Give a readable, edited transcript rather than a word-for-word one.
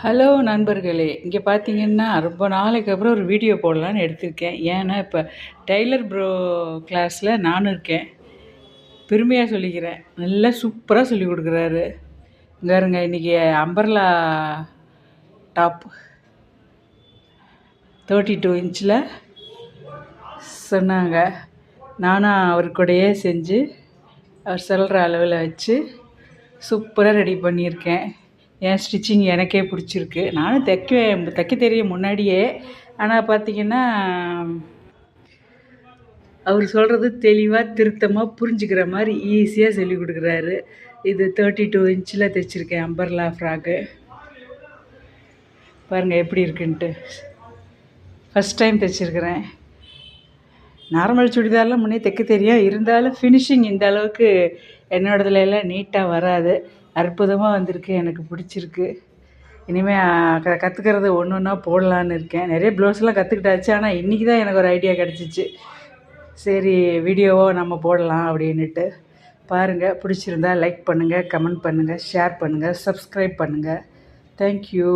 Hello நண்பர்களே, இங்கே பார்த்தீங்கன்னா ரொம்ப நாளைக்கு அப்புறம் ஒரு வீடியோ போடலான்னு எடுத்திருக்கேன். ஏன்னா இப்போ டெய்லர் ப்ரோ கிளாஸில் நானும் இருக்கேன். பெருமையாக சொல்லிக்கிறேன். நல்லா சூப்பராக சொல்லி கொடுக்குறாரு. இங்கே பாருங்க, இன்றைக்கி அம்பர்லா டாப் 32 இன்ச்சில் சொன்னாங்க. நானும் அவர் கூடயே செஞ்சு அவர் சொல்கிற அளவில் வச்சு சூப்பராக ரெடி பண்ணியிருக்கேன். என் ஸ்டிச்சிங் எனக்கே பிடிச்சிருக்கு. நானும் தைக்க தெரியும் முன்னாடியே. ஆனால் பார்த்திங்கன்னா அவர் சொல்கிறது தெளிவாக திருத்தமாக புரிஞ்சுக்கிற மாதிரி ஈஸியாக சொல்லி கொடுக்குறாரு. இது 32 இன்ச்சில் தைச்சிருக்கேன் அம்பர்லா ஃப்ராக்கு. பாருங்கள் எப்படி இருக்குன்ட்டு. ஃபஸ்ட் டைம் தைச்சிருக்கிறேன். நார்மல் சுடிதார்லாம் முன்னே தைக்க தெரியும். இருந்தாலும் ஃபினிஷிங் இந்த அளவுக்கு என்னோடதுல எல்லாம் நீட்டாக வராது. அற்புதமாக வந்திருக்கு. எனக்கு பிடிச்சிருக்கு. இனிமேல் கற்றுக்கிறது ஒன்று ஒன்றா போடலான்னு இருக்கேன். நிறைய ப்ளவுஸ்லாம் கற்றுக்கிட்டாச்சு. ஆனால் இன்றைக்கி தான் எனக்கு ஒரு ஐடியா கிடச்சிச்சு. சரி வீடியோவோ நம்ம போடலாம் அப்படின்னுட்டு. பாருங்கள், பிடிச்சிருந்தா லைக் பண்ணுங்கள், கமெண்ட் பண்ணுங்கள், ஷேர் பண்ணுங்கள், சப்ஸ்கிரைப் பண்ணுங்கள். தேங்க்யூ.